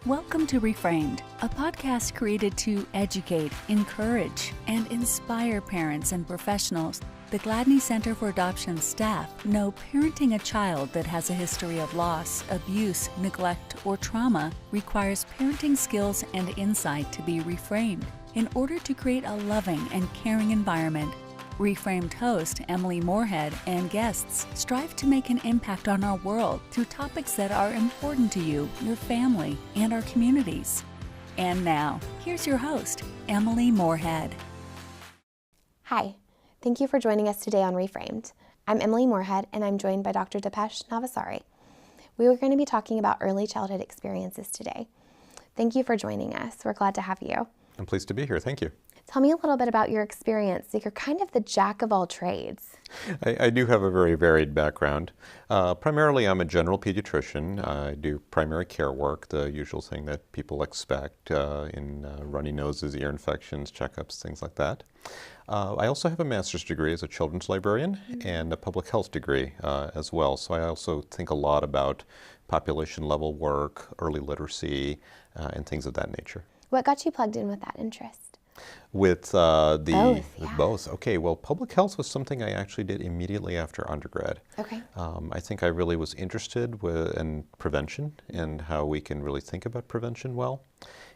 Welcome to Reframed, a podcast created to educate, encourage, and inspire parents and professionals. The Gladney Center for Adoption staff know parenting a child that has a history of loss, abuse, neglect, or trauma requires parenting skills and insight to be reframed in order to create a loving and caring environment. Reframed host Emily Morehead and guests strive to make an impact on our world through topics that are important to you, your family, and our communities. And now, here's your host, Emily Morehead. Hi, thank you for joining us today on Reframed. I'm Emily Morehead, and I'm joined by Dr. Dipesh Navsaria. We are going to be talking about early childhood experiences today. Thank you for joining us. We're glad to have you. I'm pleased to be here. Thank you. Tell me a little bit about your experience. You're kind of the jack of all trades. I do have a very varied background. Primarily, I'm a general pediatrician. I do primary care work, the usual thing that people expect in runny noses, ear infections, checkups, things like that. I also have a master's degree as a children's librarian and a public health degree as well. So I also think a lot about population level work, early literacy, and things of that nature. What got you plugged in with that interest? With Both. Okay, well, public health was something I actually did immediately after undergrad. Okay. I think I really was interested in prevention and how we can really think about prevention well.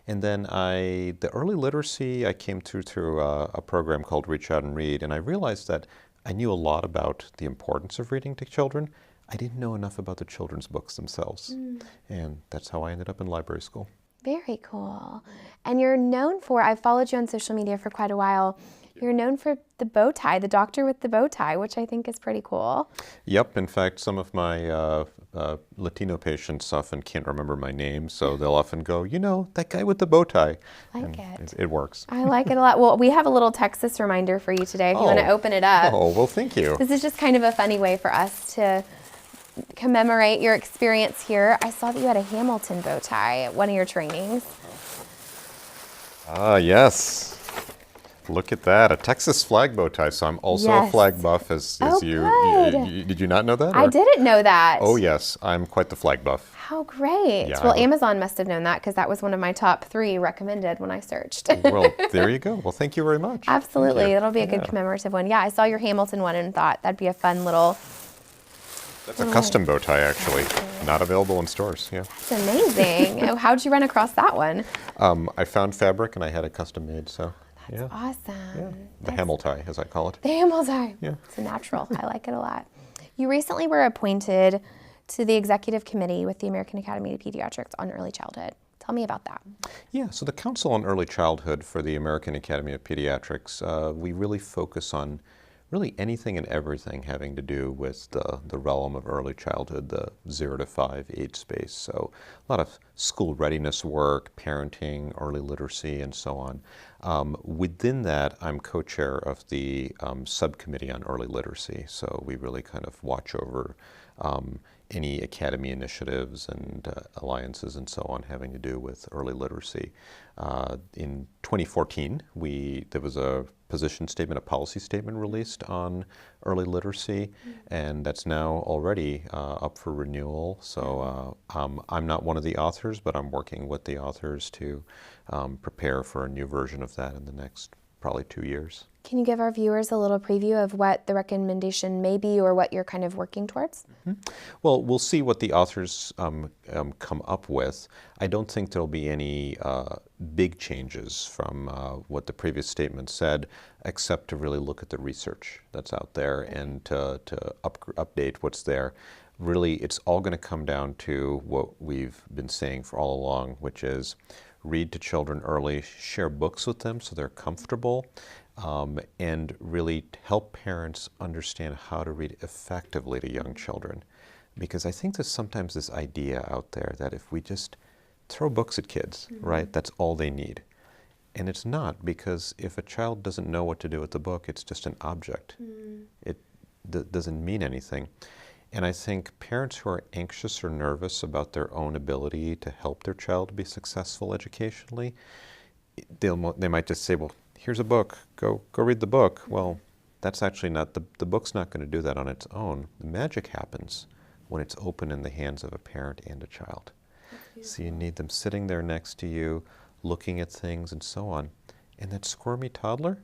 And then the early literacy I came through a program called Reach Out and Read, and I realized that I knew a lot about the importance of reading to children. I didn't know enough about the children's books themselves, and that's how I ended up in library school. Very cool. And you're known for, I've followed you on social media for quite a while, you're known for the bow tie, the doctor with the bow tie, which I think is pretty cool. Yep. In fact, some of my Latino patients often can't remember my name, so they'll often go, you know, that guy with the bow tie. I like it. It works. I like it a lot. Well, we have a little Texas reminder for you today if you want to open it up. Oh, well, thank you. This is just kind of a funny way for us to commemorate your experience here. I saw that you had a Hamilton bow tie at one of your trainings. Ah, yes. Look at that, a Texas flag bow tie. So I'm also a flag buff as you. Good. Did you not know that? I didn't know that. Oh, yes. I'm quite the flag buff. How great. Yeah, well, Amazon must have known that because that was one of my top 3 recommended when I searched. Well, there you go. Well, thank you very much. Absolutely. That'll be a good commemorative one. Yeah, I saw your Hamilton one and thought that'd be a fun little... That's a custom bow tie, actually. Not available in stores. Yeah. That's amazing. How'd you run across that one? I found fabric and I had it custom made. So That's awesome. Yeah. The Hamel tie, as I call it. The Hamel tie. Yeah. It's a natural. I like it a lot. You recently were appointed to the executive committee with the American Academy of Pediatrics on early childhood. Tell me about that. Yeah, so the Council on Early Childhood for the American Academy of Pediatrics, we really focus on really anything and everything having to do with the realm of early childhood, the 0 to 5 age space. So a lot of school readiness work, parenting, early literacy, and so on. Within that, I'm co-chair of the subcommittee on early literacy. So we really kind of watch over any academy initiatives and alliances and so on having to do with early literacy. In 2014, there was a position statement, a policy statement released on early literacy, and that's now already up for renewal. So I'm not one of the authors, but I'm working with the authors to prepare for a new version of that in the next probably 2 years. Can you give our viewers a little preview of what the recommendation may be or what you're kind of working towards? Well, we'll see what the authors come up with. I don't think there'll be any big changes from what the previous statement said, except to really look at the research that's out there and to update what's there. Really, it's all going to come down to what we've been saying for all along, which is read to children early, share books with them so they're comfortable, and really help parents understand how to read effectively to young children. Because I think there's sometimes this idea out there that if we just throw books at kids, right, that's all they need. And it's not, because if a child doesn't know what to do with the book, it's just an object. It doesn't mean anything. And I think parents who are anxious or nervous about their own ability to help their child be successful educationally, they might just say, well, here's a book, go read the book. Well, that's actually not, the book's not going to do that on its own. The magic happens when it's open in the hands of a parent and a child. So you need them sitting there next to you, looking at things and so on. And that squirmy toddler,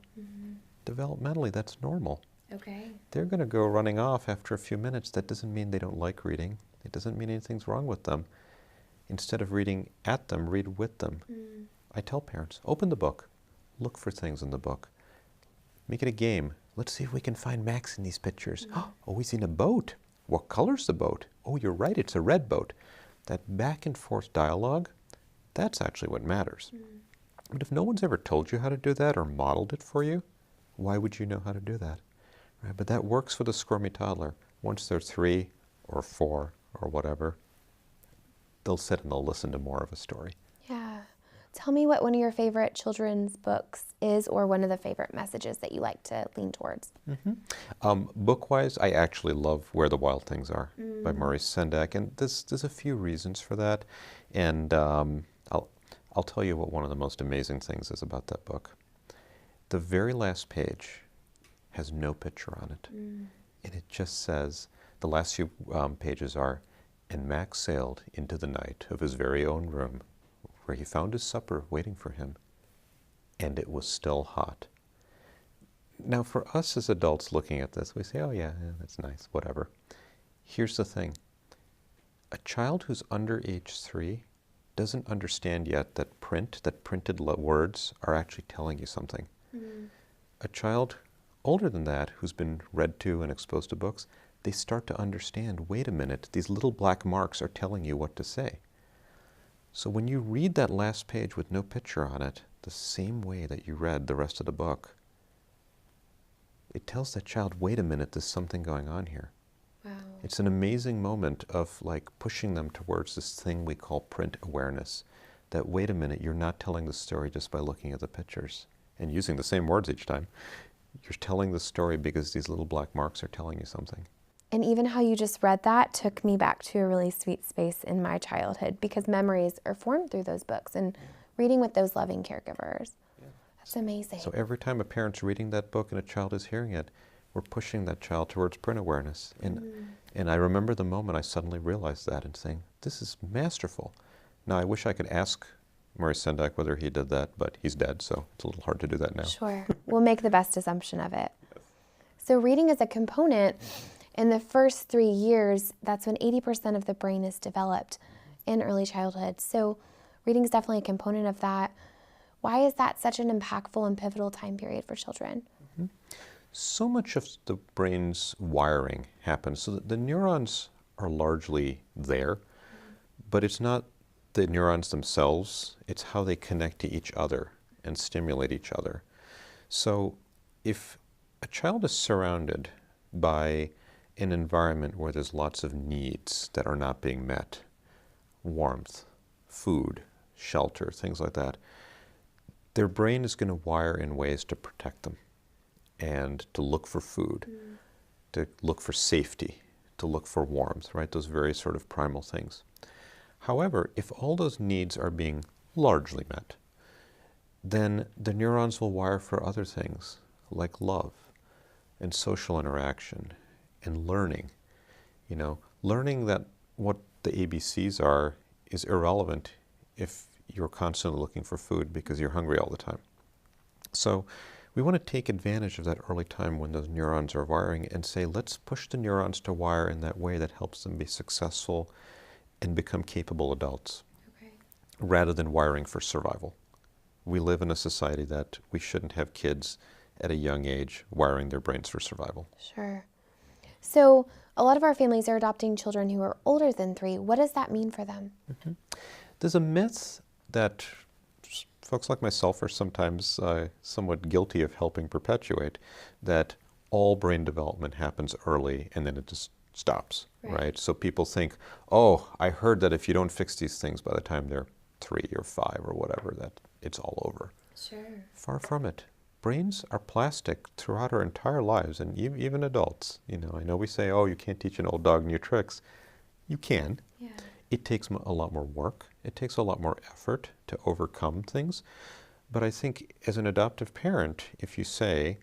developmentally, that's normal. Okay. They're going to go running off after a few minutes. That doesn't mean they don't like reading. It doesn't mean anything's wrong with them. Instead of reading at them, read with them. I tell parents, open the book. Look for things in the book. Make it a game. Let's see if we can find Max in these pictures. Oh, he's in a boat. What color's the boat? Oh, you're right, it's a red boat. That back and forth dialogue, that's actually what matters. But if no one's ever told you how to do that or modeled it for you, why would you know how to do that? Right? But that works for the squirmy toddler. Once they're 3 or 4 or whatever, they'll sit and they'll listen to more of a story. Yeah. Tell me what one of your favorite children's books is, or one of the favorite messages that you like to lean towards. Book-wise, I actually love Where the Wild Things Are by Maurice Sendak, and there's a few reasons for that. And I'll tell you what one of the most amazing things is about that book. The very last page has no picture on it, and it just says, the last few pages are, and Max sailed into the night of his very own room, where he found his supper waiting for him, and it was still hot. Now, for us as adults looking at this, we say, oh yeah, that's nice, whatever. Here's the thing. A child who's under age 3 doesn't understand yet that printed words are actually telling you something. A child older than that, who's been read to and exposed to books, they start to understand, wait a minute, these little black marks are telling you what to say. So when you read that last page with no picture on it, the same way that you read the rest of the book, it tells that child, wait a minute, there's something going on here. Wow. It's an amazing moment of like pushing them towards this thing we call print awareness. That, wait a minute, you're not telling the story just by looking at the pictures and using the same words each time. You're telling the story because these little black marks are telling you something. And even how you just read that took me back to a really sweet space in my childhood, because memories are formed through those books and reading with those loving caregivers. That's amazing. So every time a parent's reading that book and a child is hearing it, we're pushing that child towards print awareness. And I remember the moment I suddenly realized that and saying, this is masterful. Now, I wish I could ask Maurice Sendak whether he did that, but he's dead, so it's a little hard to do that now. Sure. We'll make the best assumption of it. So reading is a component. In the first 3 years, that's when 80% of the brain is developed in early childhood. So reading is definitely a component of that. Why is that such an impactful and pivotal time period for children? So much of the brain's wiring happens. So the neurons are largely there, but it's not the neurons themselves, it's how they connect to each other and stimulate each other. So if a child is surrounded by an environment where there's lots of needs that are not being met, warmth, food, shelter, things like that, their brain is going to wire in ways to protect them and to look for food, to look for safety, to look for warmth, right? Those very sort of primal things. However, if all those needs are being largely met, then the neurons will wire for other things like love and social interaction and learning. You know, learning that what the ABCs are is irrelevant if you're constantly looking for food because you're hungry all the time. So we want to take advantage of that early time when those neurons are wiring and say, let's push the neurons to wire in that way that helps them be successful and become capable adults, rather than wiring for survival. We live in a society that we shouldn't have kids at a young age wiring their brains for survival. Sure. So a lot of our families are adopting children who are older than 3. What does that mean for them? There's a myth that folks like myself are sometimes somewhat guilty of helping perpetuate, that all brain development happens early and then it just stops, right? So people think, oh, I heard that if you don't fix these things by the time they're 3 or 5 or whatever, that it's all over. Sure. Far from it. Brains are plastic throughout our entire lives, and even adults. You know, I know we say, oh, you can't teach an old dog new tricks. You can. Yeah. It takes a lot more work. It takes a lot more effort to overcome things. But I think as an adoptive parent, if you say,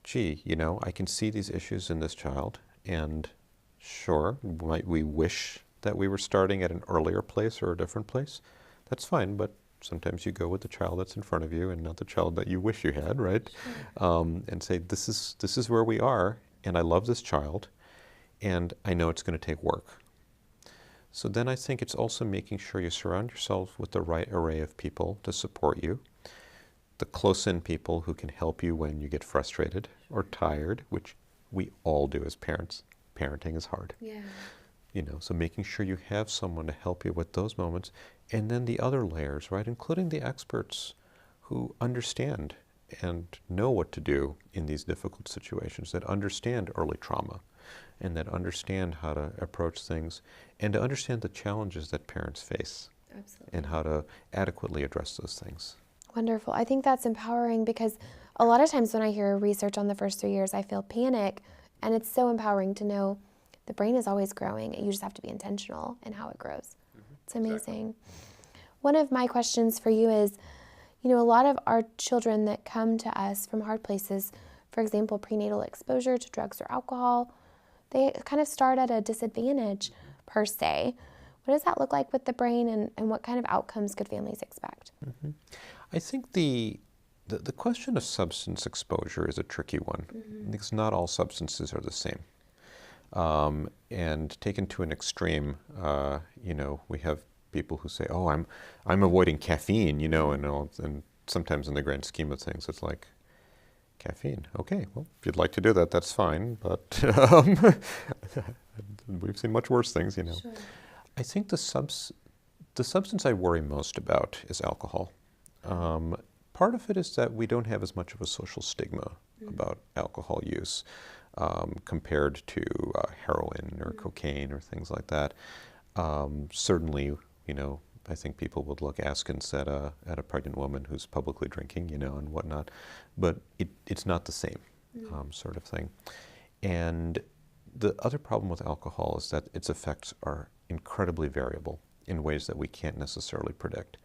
gee, you know, I can see these issues in this child, and sure, might we wish that we were starting at an earlier place or a different place, that's fine, but sometimes you go with the child that's in front of you and not the child that you wish you had, right? Sure. And say, this is where we are, and I love this child, and I know it's going to take work. So then I think it's also making sure you surround yourself with the right array of people to support you, the close-in people who can help you when you get frustrated or tired, which we all do as parents. Parenting is hard. Yeah. You know, so making sure you have someone to help you with those moments. And then the other layers, right, including the experts who understand and know what to do in these difficult situations, that understand early trauma and that understand how to approach things and to understand the challenges that parents face. Absolutely. And how to adequately address those things. Wonderful. I think that's empowering because a lot of times when I hear research on the first 3 years, I feel panic, and it's so empowering to know the brain is always growing. You just have to be intentional in how it grows. It's amazing. Exactly. One of my questions for you is, you know, a lot of our children that come to us from hard places, for example, prenatal exposure to drugs or alcohol, they kind of start at a disadvantage per se. What does that look like with the brain, and what kind of outcomes could families expect? Mm-hmm. I think the question of substance exposure is a tricky one, because not all substances are the same. And taken to an extreme, you know, we have people who say, "Oh, I'm avoiding caffeine," you know, and sometimes in the grand scheme of things, it's like, caffeine. Okay, well, if you'd like to do that, that's fine, but we've seen much worse things, you know. Sure. I think the substance I worry most about is alcohol. Part of it is that we don't have as much of a social stigma about alcohol use compared to heroin or cocaine or things like that. Certainly, you know, I think people would look askance at a pregnant woman who's publicly drinking, you know, and whatnot, but it's not the same sort of thing. And the other problem with alcohol is that its effects are incredibly variable in ways that we can't necessarily predict.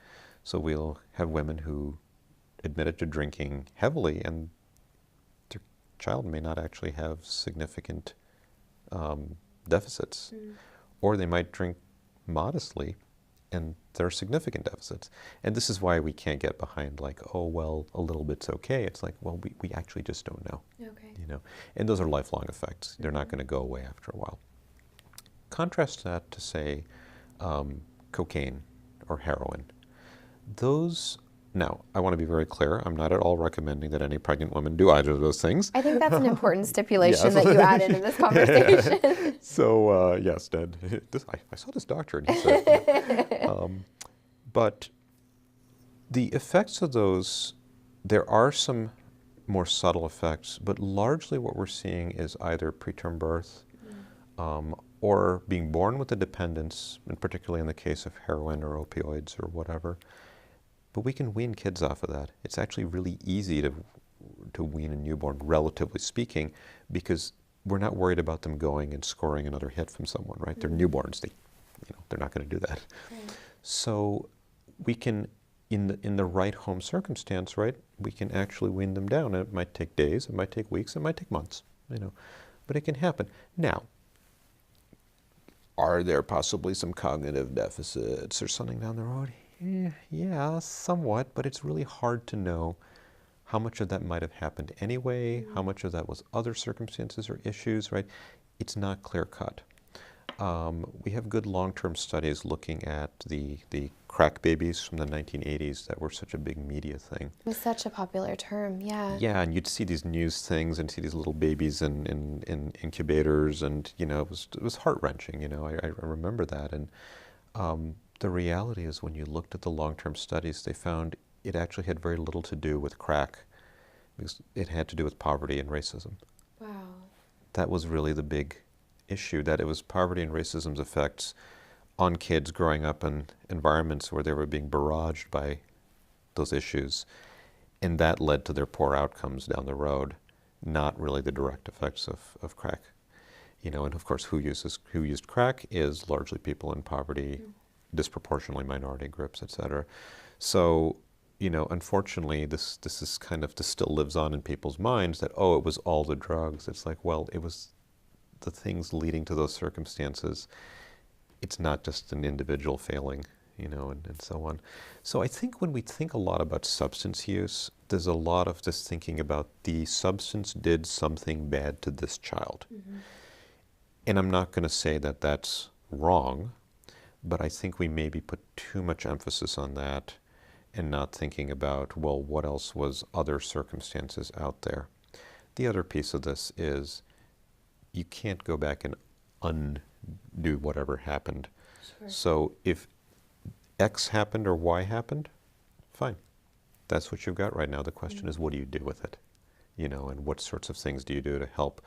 So we'll have women who admitted to drinking heavily, and their child may not actually have significant deficits. Or they might drink modestly, and there are significant deficits. And this is why we can't get behind like, oh, well, a little bit's okay. It's like, well, we actually just don't know. Okay. You know, and those are lifelong effects. They're not going to go away after a while. Contrast that to, say, cocaine or heroin. Those, now, I want to be very clear, I'm not at all recommending that any pregnant woman do either of those things. I think that's an important stipulation that you added in this conversation. So, yes, Dad, I saw this doctor and he said, but the effects of those, there are some more subtle effects, but largely what we're seeing is either preterm birth or being born with a dependence, and particularly in the case of heroin or opioids or whatever. But we can wean kids off of that. It's actually really easy to wean a newborn, relatively speaking, because we're not worried about them going and scoring another hit from someone, right? They're newborns. They're not going to do that. Right. So we can, in the right home circumstance, right, we can actually wean them down. And it might take days, it might take weeks, it might take months, you know, but it can happen. Now, are there possibly some cognitive deficits or something down the road? Yeah, somewhat, but it's really hard to know how much of that might have happened anyway, how much of that was other circumstances or issues, right? It's not clear cut. We have good long-term studies looking at the crack babies from the 1980s that were such a big media thing. It was such a popular term, yeah. Yeah, and you'd see these news things and see these little babies in incubators, and, you know, it was heart-wrenching, you know, I remember that. And the reality is when you looked at the long-term studies, they found it actually had very little to do with crack, because it had to do with poverty and racism. Wow. That was really the big issue, that it was poverty and racism's effects on kids growing up in environments where they were being barraged by those issues, and that led to their poor outcomes down the road, not really the direct effects of crack. You know, and of course who used crack is largely people in poverty, disproportionately minority groups, etc. So, you know, unfortunately, this still lives on in people's minds that, oh, it was all the drugs. It's like, well, it was the things leading to those circumstances. it's not just an individual failing, and so on. So I think when we think a lot about substance use, there's a lot of this thinking about the substance did something bad to this child. Mm-hmm. And I'm not going to say that that's wrong, but I think we maybe put too much emphasis on that and not thinking about, well, what else was other circumstances out there. The other piece of this is you can't go back and undo whatever happened. Sure. So if X happened or Y happened, fine. That's what you've got right now. The question is, what do you do with it? And what sorts of things do you do to help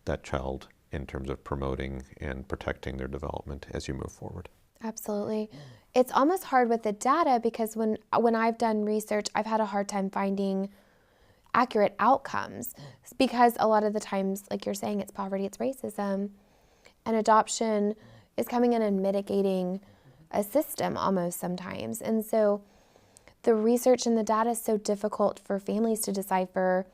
that child in terms of promoting and protecting their development as you move forward? Absolutely. It's almost hard with the data because when I've done research, I've had a hard time finding accurate outcomes because a lot of the times, like you're saying, it's poverty, it's racism, and adoption is coming in and mitigating a system almost sometimes. And so the research and the data is so difficult for families to decipher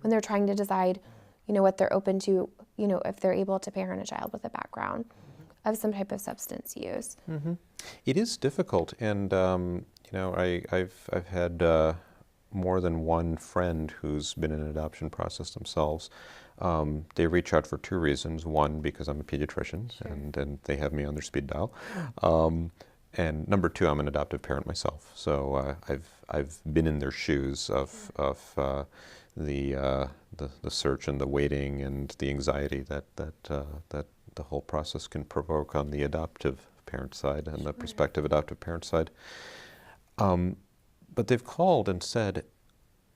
when they're trying to decide, what they're open to, if they're able to parent a child with a background of some type of substance use. Mm-hmm. It is difficult, and I've had more than one friend who's been in an adoption process themselves. They reach out for two reasons. One, because I'm a pediatrician, sure, and they have me on their speed dial. And number two, I'm an adoptive parent myself, so I've been in their shoes of the search and the waiting and the anxiety that the whole process can provoke on the adoptive parent side and the prospective adoptive parent side. But they've called and said,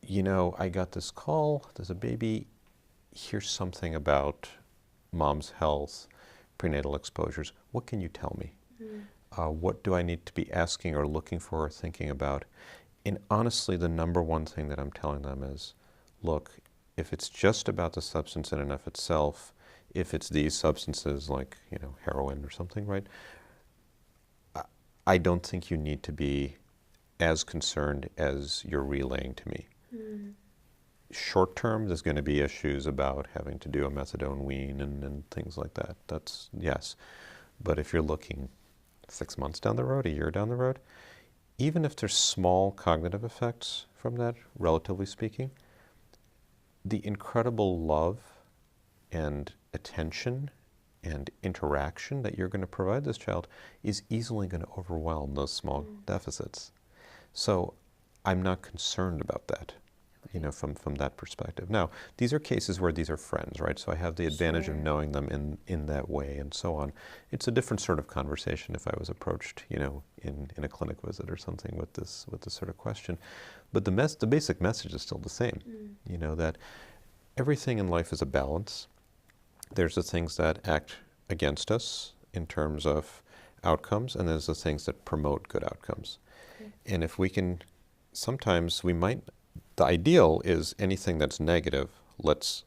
I got this call, there's a baby, here's something about mom's health, prenatal exposures. What can you tell me? What do I need to be asking or looking for or thinking about? And honestly, the number one thing that I'm telling them is, look, if it's just about the substance in and of itself, if it's these substances like, heroin or something, right? I don't think you need to be as concerned as you're relaying to me. Short term, there's going to be issues about having to do a methadone wean and things like that. That's, yes. But if you're looking 6 months down the road, a year down the road, even if there's small cognitive effects from that, relatively speaking, the incredible love and attention and interaction that you're going to provide this child is easily going to overwhelm those small deficits. So I'm not concerned about that, from that perspective. Now, these are cases where these are friends, right? So I have the advantage of knowing them in that way and so on. It's a different sort of conversation if I was approached, in a clinic visit or something with this sort of question. But the basic message is still the same, that everything in life is a balance. There's the things that act against us in terms of outcomes, and there's the things that promote good outcomes. And if we can, sometimes we might, the ideal is anything that's negative, let's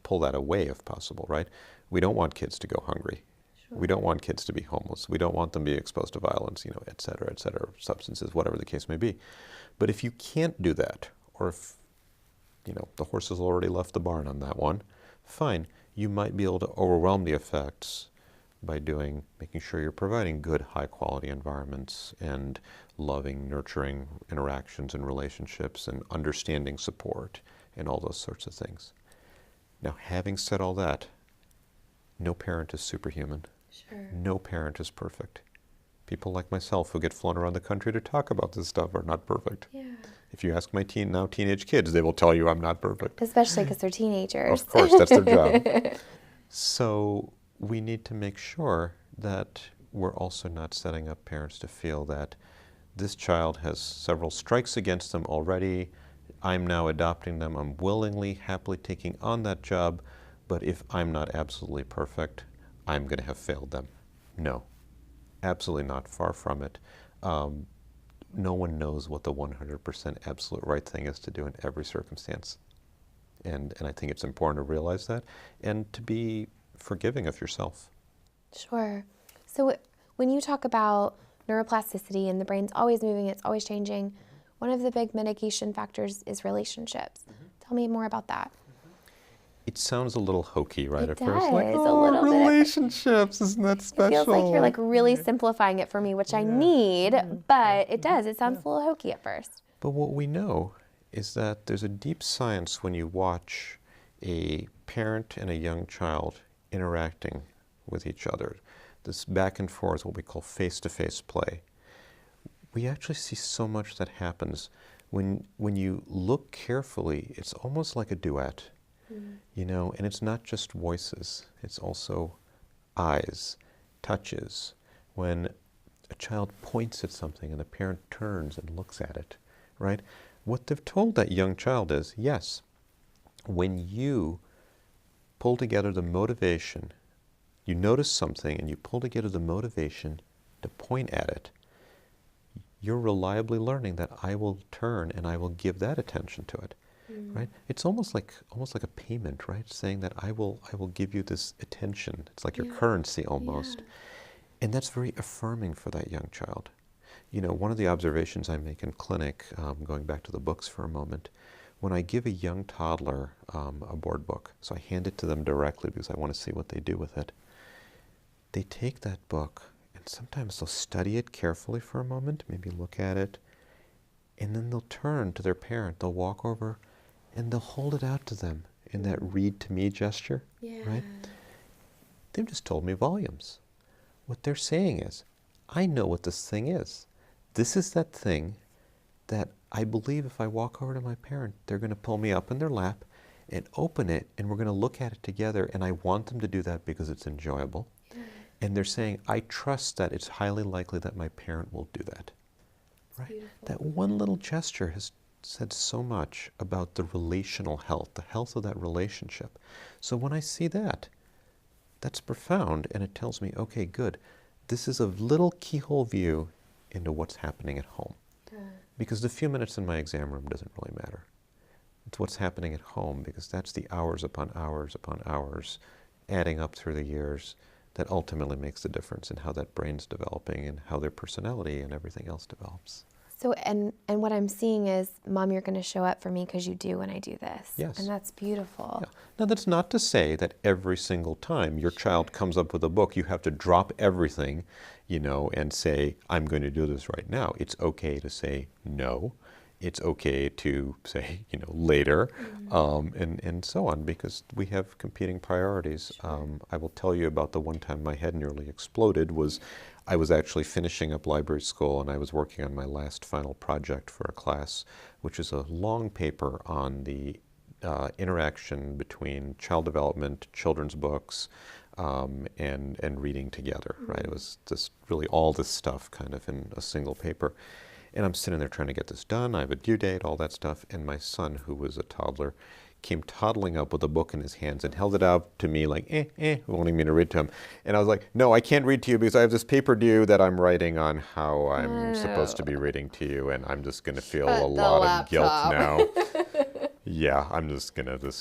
pull that away if possible, right? We don't want kids to go hungry. Sure. We don't want kids to be homeless. We don't want them to be exposed to violence, et cetera, substances, whatever the case may be. But if you can't do that, or if, the horse has already left the barn on that one, fine. You might be able to overwhelm the effects by making sure you're providing good, high-quality environments and loving, nurturing interactions and relationships and understanding support and all those sorts of things. Now, having said all that, no parent is superhuman. Sure. No parent is perfect. People like myself who get flown around the country to talk about this stuff are not perfect. Yeah. If you ask my teenage kids, they will tell you I'm not perfect. Especially because they're teenagers. Of course, that's their job. So we need to make sure that we're also not setting up parents to feel that this child has several strikes against them already. I'm now adopting them. I'm willingly, happily taking on that job. But if I'm not absolutely perfect, I'm going to have failed them. No, absolutely not. Far from it. No one knows what the 100% absolute right thing is to do in every circumstance. And I think it's important to realize that and to be forgiving of yourself. Sure. So when you talk about neuroplasticity and the brain's always moving, it's always changing, one of the big mitigation factors is relationships. Tell me more about that. it sounds a little hokey, right, It at first? Like, does, a oh, little bit. relationships, isn't that special? It feels like you're like really simplifying it for me, which I need, but it does. It sounds a little hokey at first. But what we know is that there's a deep science when you watch a parent and a young child interacting with each other. This back and forth, what we call face-to-face play. We actually see so much that happens. When you look carefully, it's almost like a duet, you know, and it's not just voices, it's also eyes, touches. When a child points at something and the parent turns and looks at it, right? What they've told that young child is, yes, when you pull together the motivation, you notice something and you pull together the motivation to point at it, you're reliably learning that I will turn and I will give that attention to it, right? It's almost like a payment, right? Saying that I will give you this attention. It's like your currency almost. And that's very affirming for that young child. You know, one of the observations I make in clinic, going back to the books for a moment, when I give a young toddler a board book, so I hand it to them directly because I want to see what they do with it, they take that book and sometimes they'll study it carefully for a moment, maybe look at it, and then they'll turn to their parent, they'll walk over and they'll hold it out to them in that read to me gesture, right? They've just told me volumes. What they're saying is, I know what this thing is. This is that thing that I believe if I walk over to my parent, they're going to pull me up in their lap and open it, and we're going to look at it together, and I want them to do that because it's enjoyable. And they're saying, I trust that it's highly likely that my parent will do that. Right? That one little gesture has said so much about the relational health, the health of that relationship. So when I see that, that's profound, and it tells me, okay, good. This is a little keyhole view into what's happening at home. Because the few minutes in my exam room doesn't really matter. It's what's happening at home, because that's the hours upon hours upon hours adding up through the years that ultimately makes the difference in how that brain's developing and how their personality and everything else develops. So, and what I'm seeing is, Mom, you're going to show up for me because you do when I do this. Yes. And that's beautiful. Yeah. Now, that's not to say that every single time your child comes up with a book, you have to drop everything, you know, and say, I'm going to do this right now. It's okay to say no. It's okay to say, you know, later, and so on, because we have competing priorities. I will tell you about the one time my head nearly exploded was I was actually finishing up library school and I was working on my last final project for a class, which is a long paper on the interaction between child development, children's books, and reading together, right? It was just really all this stuff kind of in a single paper. And I'm sitting there trying to get this done. I have a due date, all that stuff. And my son, who was a toddler, came toddling up with a book in his hands and held it out to me like, wanting me to read to him. And I was like, no, I can't read to you because I have this paper due that I'm writing on how I'm supposed to be reading to you. And I'm just going to feel a lot of guilt now. Yeah, I'm just going to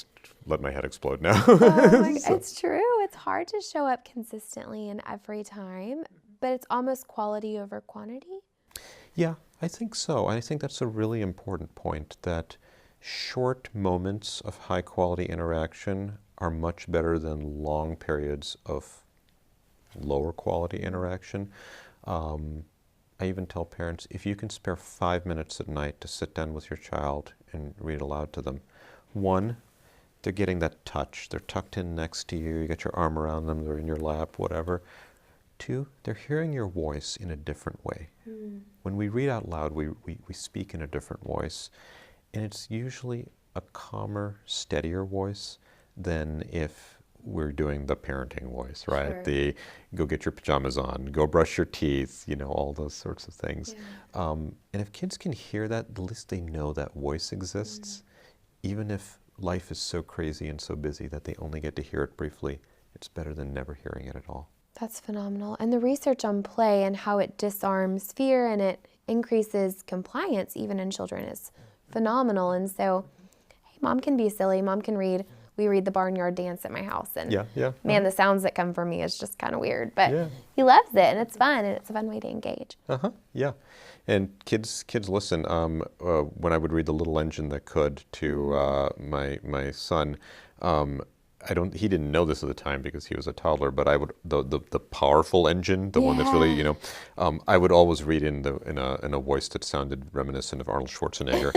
let my head explode now. It's true. It's hard to show up consistently and every time, but it's almost quality over quantity. Yeah, I think so. I think that's a really important point, that short moments of high-quality interaction are much better than long periods of lower-quality interaction. I even tell parents, if you can spare 5 minutes at night to sit down with your child and read aloud to them, one, they're getting that touch. They're tucked in next to you. You got your arm around them. They're in your lap, whatever. Two, they're hearing your voice in a different way. When we read out loud, we speak in a different voice, and it's usually a calmer, steadier voice than if we're doing the parenting voice, right? Sure. The go get your pajamas on, go brush your teeth, you know, all those sorts of things. Yeah. And if kids can hear that, at least they know that voice exists, even if life is so crazy and so busy that they only get to hear it briefly. It's better than never hearing it at all. That's phenomenal. And the research on play and how it disarms fear and it increases compliance even in children is phenomenal. And so, hey, Mom can be silly. Mom can read. We read the Barnyard Dance at my house. And man, the sounds that come from me is just kind of weird. But he loves it, and it's fun, and it's a fun way to engage. Yeah. And kids listen. When I would read The Little Engine That Could to my son, he didn't know this at the time because he was a toddler, but I would, the powerful engine, the one that's really, you know, I would always read in a voice that sounded reminiscent of Arnold Schwarzenegger.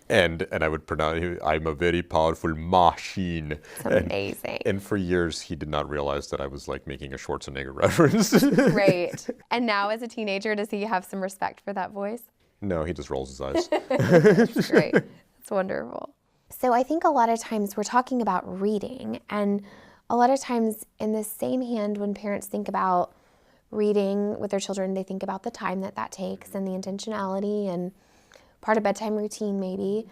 and I would pronounce, I'm a very powerful machine. It's amazing. And for years, he did not realize that I was like making a Schwarzenegger reference. Great. And now as a teenager, does he have some respect for that voice? No, he just rolls his eyes. That's great. That's wonderful. So I think a lot of times we're talking about reading, and a lot of times in the same hand, when parents think about reading with their children, they think about the time that takes and the intentionality and part of bedtime routine maybe.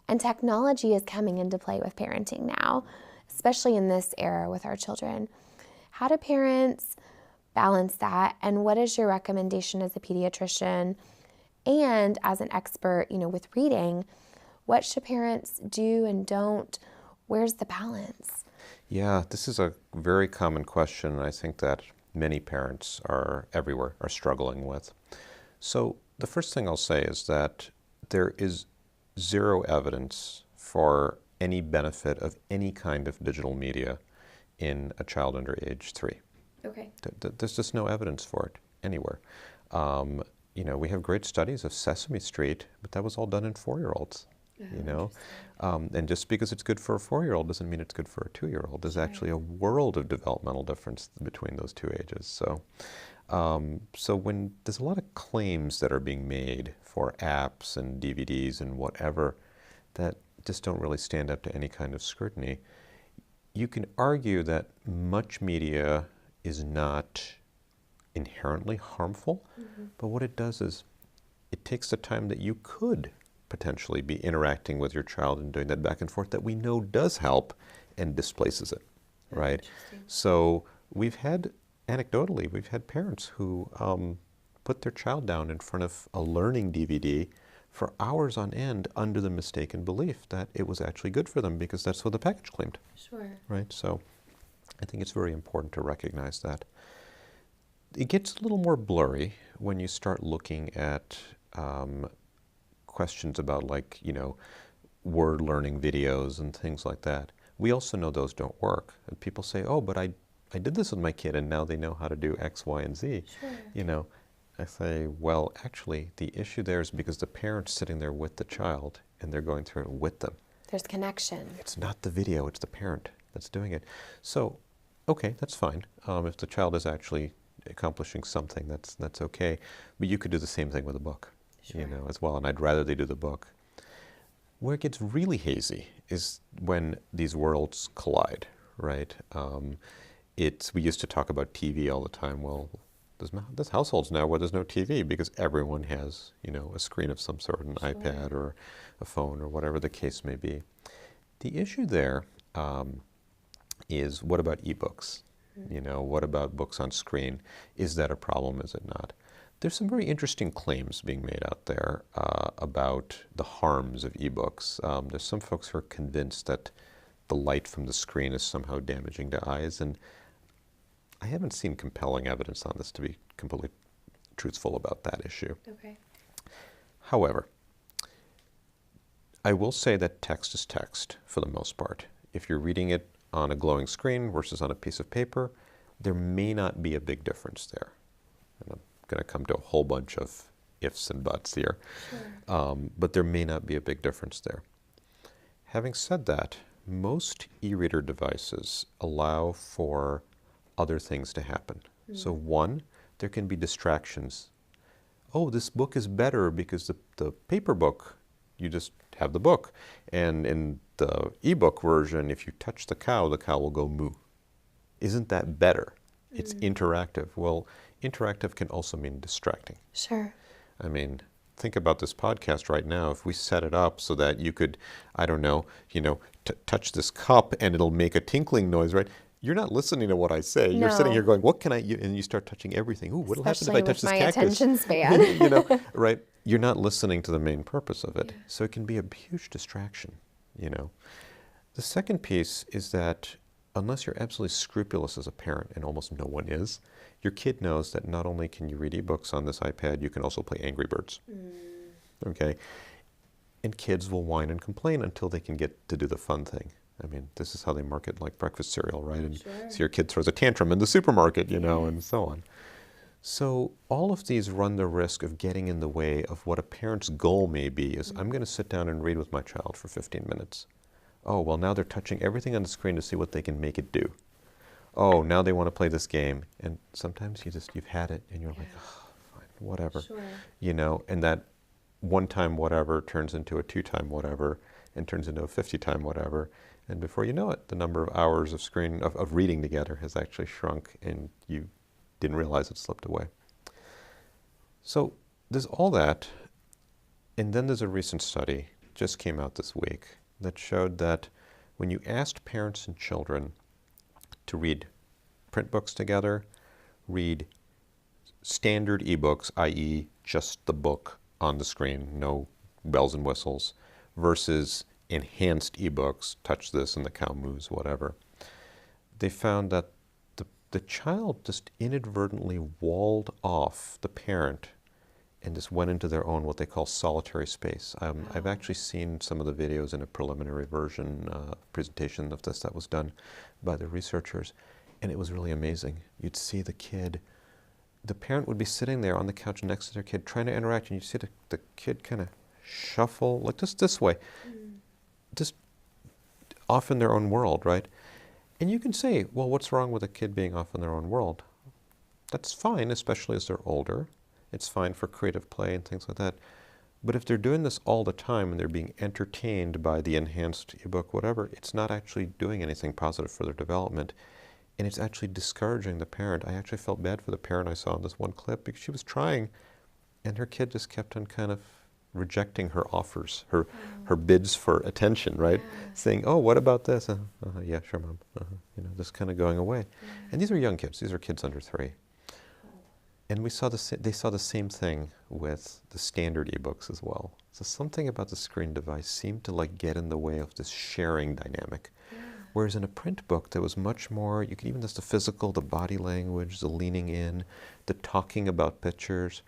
And technology is coming into play with parenting now, especially in this era with our children. How do parents balance that, and what is your recommendation as a pediatrician and as an expert, you know, with reading? What should parents do and don't? Where's the balance? Yeah, this is a very common question, and I think that many parents everywhere are struggling with. So the first thing I'll say is that there is zero evidence for any benefit of any kind of digital media in a child under age 3. Okay. There's just no evidence for it anywhere. You know, we have great studies of Sesame Street, but that was all done in 4-year-olds. You know, and just because it's good for a 4-year-old doesn't mean it's good for a 2-year-old. There's actually a world of developmental difference between those two ages. So, so when there's a lot of claims that are being made for apps and DVDs and whatever that just don't really stand up to any kind of scrutiny, you can argue that much media is not inherently harmful, but what it does is it takes the time that you could potentially be interacting with your child and doing that back and forth that we know does help and displaces it, right? So anecdotally, we've had parents who put their child down in front of a learning DVD for hours on end under the mistaken belief that it was actually good for them because that's what the package claimed. Sure. Right, so I think it's very important to recognize that. It gets a little more blurry when you start looking at questions about, like, you know, word learning videos and things like that. We also know those don't work. And people say, oh, but I did this with my kid and now they know how to do X, Y, and Z. Sure. You know, I say, well, actually, the issue there is because the parent's sitting there with the child and they're going through it with them. There's connection. It's not the video, it's the parent that's doing it. So, okay, that's fine. If the child is actually accomplishing something, that's okay. But you could do the same thing with a book. Sure. You know, as well, and I'd rather they do the book. Where it gets really hazy is when these worlds collide, right? We used to talk about TV all the time. Well, there's households now where there's no TV because everyone has, you know, a screen of some sort, an iPad or a phone or whatever the case may be. The issue there is, what about ebooks? You know, what about books on screen? Is that a problem? Is it not? There's some very interesting claims being made out there about the harms of ebooks. There's some folks who are convinced that the light from the screen is somehow damaging to eyes, and I haven't seen compelling evidence on this, to be completely truthful about that issue. Okay. However, I will say that text is text for the most part. If you're reading it on a glowing screen versus on a piece of paper, there may not be a big difference there. And I'm going to come to a whole bunch of ifs and buts here. Sure. But there may not be a big difference there. Having said that, most e-reader devices allow for other things to happen. So one, there can be distractions. Oh, this book is better because the paper book, you just have the book. And in the ebook version, if you touch the cow will go moo. Isn't that better? It's interactive. Well, interactive can also mean distracting. Sure. I mean, think about this podcast right now. If we set it up so that you could, I don't know, you know, touch this cup and it'll make a tinkling noise, right? You're not listening to what I say. No. You're sitting here going, what can I, and you start touching everything. Ooh, what'll happen if I touch this cactus? Especially with my attention span. You know, right? You're not listening to the main purpose of it. Yeah. So it can be a huge distraction, you know. The second piece is that unless you're absolutely scrupulous as a parent, and almost no one is, your kid knows that not only can you read ebooks on this iPad, you can also play Angry Birds. Okay? And kids will whine and complain until they can get to do the fun thing. I mean, this is how they market like breakfast cereal, right? And Sure. so your kid throws a tantrum in the supermarket, you know, and so on. So all of these run the risk of getting in the way of what a parent's goal may be is, I'm going to sit down and read with my child for 15 minutes. Oh, well, now they're touching everything on the screen to see what they can make it do. Oh, now they want to play this game. And sometimes you've had it and you're like, oh, fine, whatever. Sure. You know, and that one time whatever turns into a 2-time whatever and turns into a 50-time whatever. And before you know it, the number of hours of of reading together has actually shrunk and you didn't realize it slipped away. So there's all that. And then there's a recent study, just came out this week, that showed that when you asked parents and children to read print books together, read standard ebooks, i.e. just the book on the screen, no bells and whistles, versus enhanced ebooks, touch this and the cow moves, whatever, they found that the child just inadvertently walled off the parent and just went into their own, what they call solitary space. I've actually seen some of the videos in a preliminary version, presentation of this that was done by the researchers, and it was really amazing. You'd see the kid, the parent would be sitting there on the couch next to their kid trying to interact, and you'd see the kid kind of shuffle, like just this way, just off in their own world, right? And you can say, well, what's wrong with a kid being off in their own world? That's fine, especially as they're older. It's fine for creative play and things like that. But if they're doing this all the time and they're being entertained by the enhanced ebook, whatever, it's not actually doing anything positive for their development. And it's actually discouraging the parent. I actually felt bad for the parent I saw in this one clip because she was trying and her kid just kept on kind of rejecting her offers, her bids for attention, right? Saying, oh, what about this? Yeah, sure, Mom. You know, just kind of going away. And these are young kids. These are kids under 3. And they saw the same thing with the standard ebooks as well. So something about the screen device seemed to like get in the way of this sharing dynamic. Whereas in a print book, there was much more, you could even just the physical, the body language, the leaning in, the talking about pictures.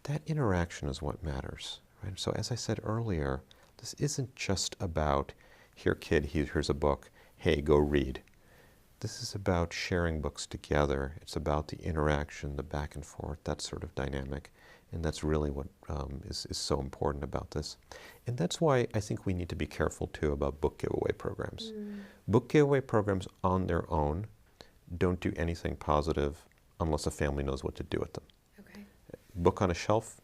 That interaction is what matters, right? So as I said earlier, this isn't just about, here kid, here's a book, hey, go read. This is about sharing books together. It's about the interaction, the back and forth, that sort of dynamic. And that's really what is so important about this. And that's why I think we need to be careful too about book giveaway programs. Book giveaway programs on their own don't do anything positive unless a family knows what to do with them. Okay. Book on a shelf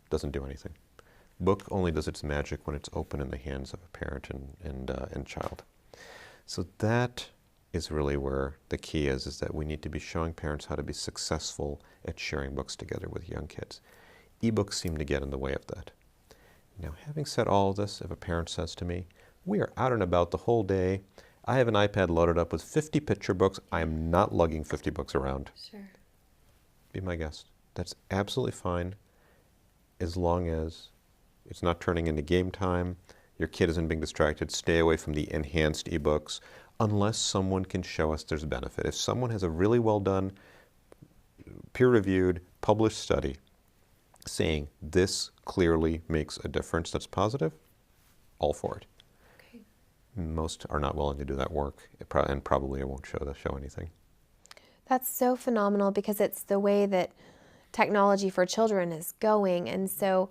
doesn't do anything. Book only does its magic when it's open in the hands of a parent and child. So that is really where the key is that we need to be showing parents how to be successful at sharing books together with young kids. Ebooks seem to get in the way of that. Now, having said all of this, if a parent says to me, we are out and about the whole day, I have an iPad loaded up with 50 picture books, I am not lugging 50 books around. Sure. Be my guest. That's absolutely fine as long as it's not turning into game time, your kid isn't being distracted, stay away from the enhanced ebooks, unless someone can show us there's benefit. If someone has a really well done, peer-reviewed, published study saying this clearly makes a difference that's positive, all for it. Okay. Most are not willing to do that work, and probably it won't show anything. That's so phenomenal because it's the way that technology for children is going. And so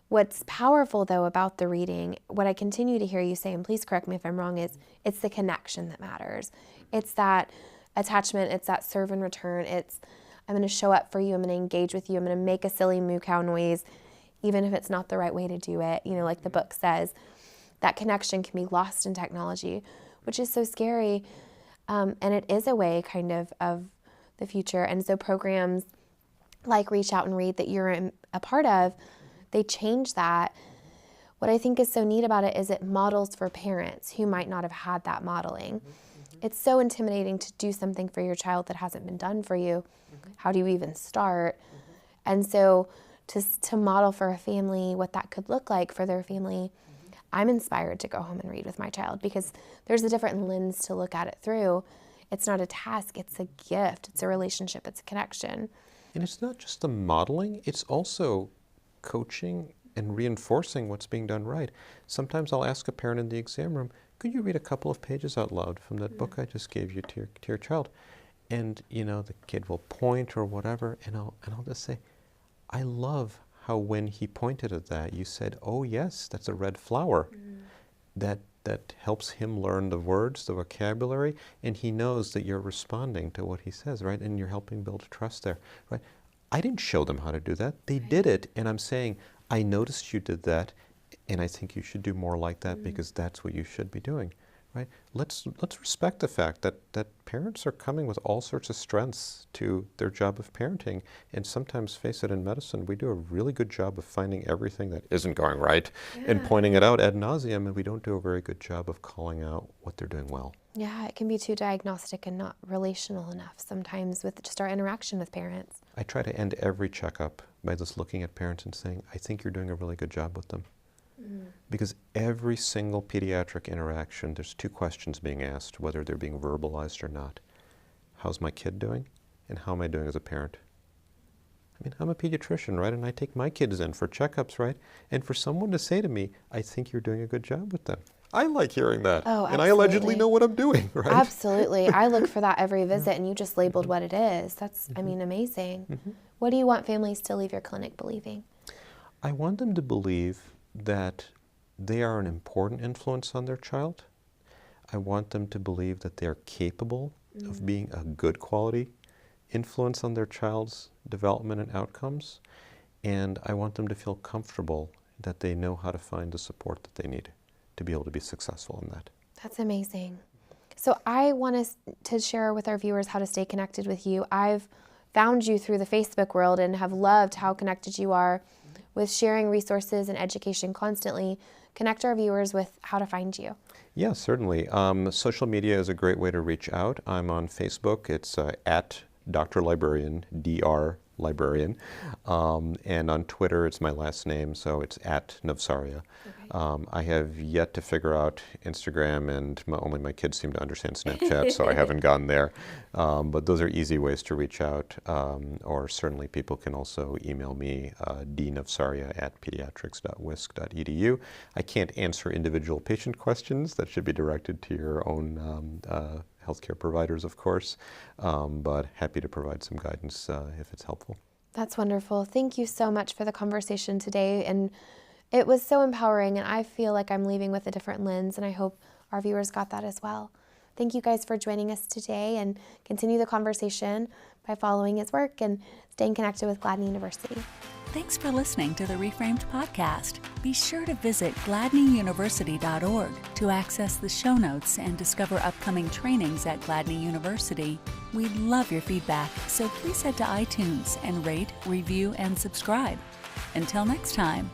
what's powerful, though, about the reading, what I continue to hear you say, and please correct me if I'm wrong, is it's the connection that matters. It's that attachment. It's that serve and return. It's, I'm going to show up for you. I'm going to engage with you. I'm going to make a silly moo cow noise, even if it's not the right way to do it. You know, like the book says, that connection can be lost in technology, which is so scary. And it is a way kind of the future. And so programs like Reach Out and Read that you're a part of, they change that. What I think is so neat about it is it models for parents who might not have had that modeling. It's so intimidating to do something for your child that hasn't been done for you. How do you even start? And so to model for a family what that could look like for their family, I'm inspired to go home and read with my child because there's a different lens to look at it through. It's not a task, it's a gift, it's a relationship, it's a connection. And it's not just the modeling, it's also coaching and reinforcing what's being done right. Sometimes I'll ask a parent in the exam room, could you read a couple of pages out loud from that book I just gave you to your child? And, you know, the kid will point or whatever, and I'll just say, I love how when he pointed at that, you said, oh yes, that's a red flower. That helps him learn the words, the vocabulary, and he knows that you're responding to what he says, right? And you're helping build trust there, right? I didn't show them how to do that. They did it, and I'm saying, I noticed you did that, and I think you should do more like that because that's what you should be doing, right? Let's respect the fact that parents are coming with all sorts of strengths to their job of parenting, and sometimes, face it, in medicine, we do a really good job of finding everything that isn't going right and pointing it out ad nauseum, and we don't do a very good job of calling out what they're doing well. Yeah, it can be too diagnostic and not relational enough sometimes with just our interaction with parents. I try to end every checkup by just looking at parents and saying, I think you're doing a really good job with them. Because every single pediatric interaction, there's two questions being asked, whether they're being verbalized or not. How's my kid doing? And how am I doing as a parent? I mean, I'm a pediatrician, right? And I take my kids in for checkups, right? And for someone to say to me, I think you're doing a good job with them. I like hearing that. Oh, absolutely. And I allegedly know what I'm doing, right? Absolutely. I look for that every visit, and you just labeled what it is. That's, I mean, amazing. What do you want families to leave your clinic believing? I want them to believe that they are an important influence on their child. I want them to believe that they are capable of being a good quality influence on their child's development and outcomes. And I want them to feel comfortable that they know how to find the support that they need to be able to be successful in that. That's amazing. So I want us to share with our viewers how to stay connected with you. I've found you through the Facebook world and have loved how connected you are with sharing resources and education constantly. Connect our viewers with how to find you. Yeah, certainly. Social media is a great way to reach out. I'm on Facebook. It's at Dr. Librarian, Dr. Librarian. And on Twitter, it's my last name, so it's at Navsaria. Okay. I have yet to figure out Instagram, and only my kids seem to understand Snapchat, so I haven't gone there. But those are easy ways to reach out. Or certainly people can also email me, dnavsaria@pediatrics.wisc.edu. I can't answer individual patient questions. That should be directed to your own healthcare providers, of course, but happy to provide some guidance if it's helpful. That's wonderful. Thank you so much for the conversation today, and it was so empowering, and I feel like I'm leaving with a different lens, and I hope our viewers got that as well. Thank you guys for joining us today, and continue the conversation by following his work and staying connected with Gladney University. Thanks for listening to the Reframed podcast. Be sure to visit gladneyuniversity.org to access the show notes and discover upcoming trainings at Gladney University. We'd love your feedback, so please head to iTunes and rate, review, and subscribe. Until next time.